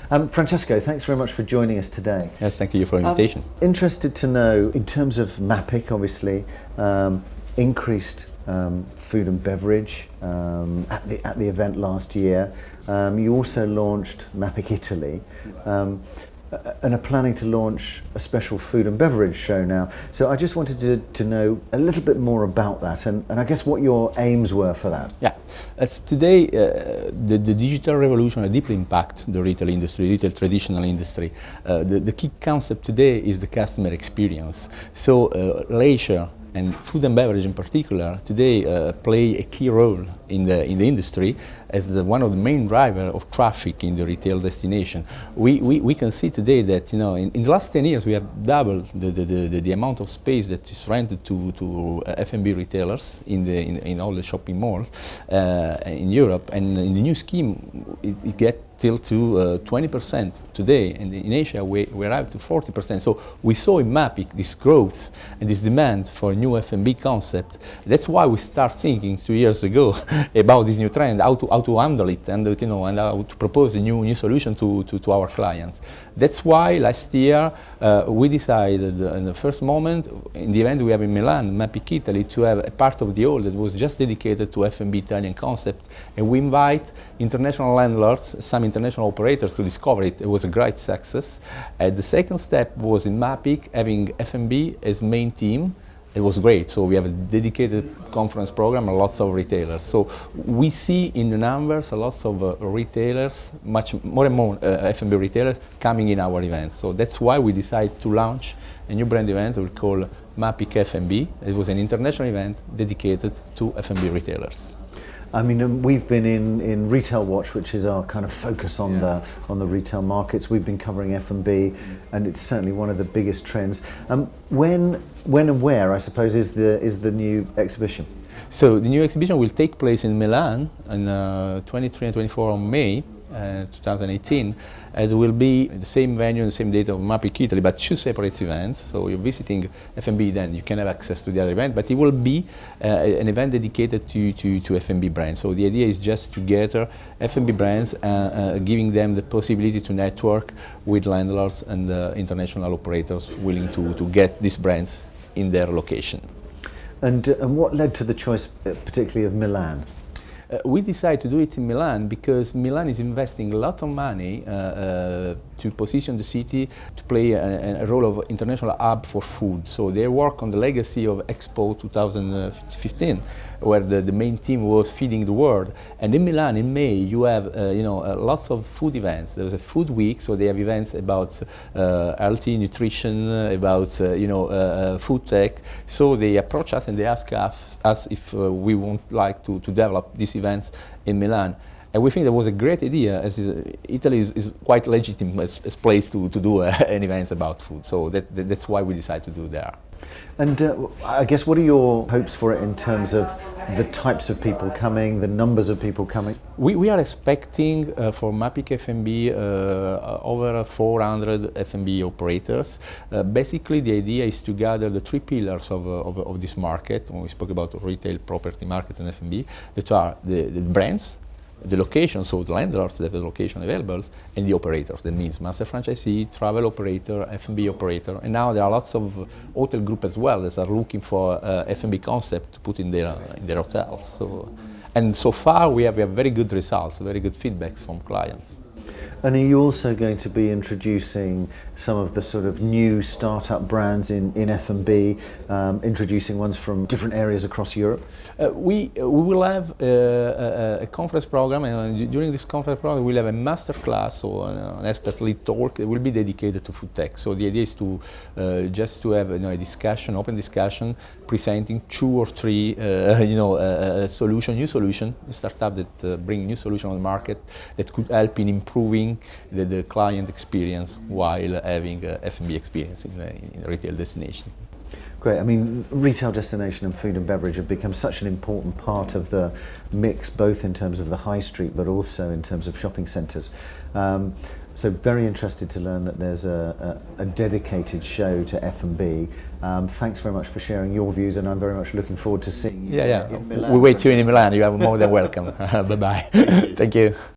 Francesco, thanks very much for joining us today. Yes, thank you for the invitation. Interested to know, in terms of Mapic, obviously, increased food and beverage at the event last year. You also launched Mapic Italy. And are planning to launch a special food and beverage show now. So I just wanted to know a little bit more about that and I guess what your aims were for that. Yeah, as today the digital revolution deeply impacts the retail industry, retail traditional industry. The key concept today is the customer experience. So leisure and food and beverage in particular today play a key role in the industry as one of the main drivers of traffic in the retail destination. We can see today that in the last 10 years we have doubled the amount of space that is rented to F&B retailers in all the shopping malls in Europe, and in the new scheme it gets till to 20% today, and in Asia we arrived to 40%. So we saw in Mapic this growth and this demand for a new F&B concept. That's why we start thinking 2 years ago about this new trend, how to handle it, and and how to propose a new solution to our clients. That's why last year we decided in the first moment in the event we have in Milan, Mapic Italy, to have a part of the hall that was just dedicated to F&B Italian concept, and we invite international landlords, some international operators to discover it. It was a great success. The second step was in Mapic having F&B as main theme. It was great. So we have a dedicated conference program and lots of retailers. So we see in the numbers lots of retailers, much more and more F&B retailers coming in our events. So that's why we decided to launch a new brand event we call Mapic F&B. It was an international event dedicated to F&B retailers. I mean, we've been in Retail Watch, which is our kind of focus on the retail markets. We've been covering F&B, and it's certainly one of the biggest trends. When and where, I suppose, is the new exhibition? So the new exhibition will take place in Milan on 23 and 24 of May 2018. It will be the same venue and the same date of Mapic Italy, but two separate events. So you're visiting F&B, then you can have access to the other event, but it will be an event dedicated to F&B brands. So the idea is just to gather F&B brands, giving them the possibility to network with landlords and international operators willing to get these brands in their location. And what led to the choice particularly of Milan? We decided to do it in Milan because Milan is investing a lot of money to position the city to play a role of international hub for food. So they work on the legacy of Expo 2015, where the main theme was feeding the world. And in Milan, in May, you have lots of food events. There's a food week, so they have events about healthy nutrition, about food tech. So they approach us and they ask us if we would like to develop these events in Milan. And we think that was a great idea, as Italy is quite legitimate as place to do an event about food. So that's why we decided to do there. And I guess, what are your hopes for it in terms of the types of people coming, the numbers of people coming? We are expecting for Mapic F&B over 400 F&B operators. Basically, the idea is to gather the three pillars of this market. When we spoke about retail, property market, and F&B, that are the brands, the location, so the landlords that have the location available, and the operators. That means master franchisee, travel operator, F&B operator, and now there are lots of hotel groups as well that are looking for F&B concept to put in their hotels. So, and so far we have very good results, very good feedbacks from clients. And are you also going to be introducing some of the sort of new startup brands in F&B, introducing ones from different areas across Europe? We will have a conference program, and during this conference program we'll have a master class or an expert lead talk that will be dedicated to food tech. So the idea is to just to have a discussion, open discussion, presenting 2 or 3 new solution, startup that bring new solution on the market that could help in improving the client experience while having F&B experience in a retail destination. Great. I mean, retail destination and food and beverage have become such an important part of the mix, both in terms of the high street, but also in terms of shopping centres. So very interested to learn that there's a dedicated show to F&B. Thanks very much for sharing your views, and I'm very much looking forward to seeing you in Milan. We wait you in Milan. You are more than welcome. Bye-bye. Thank you.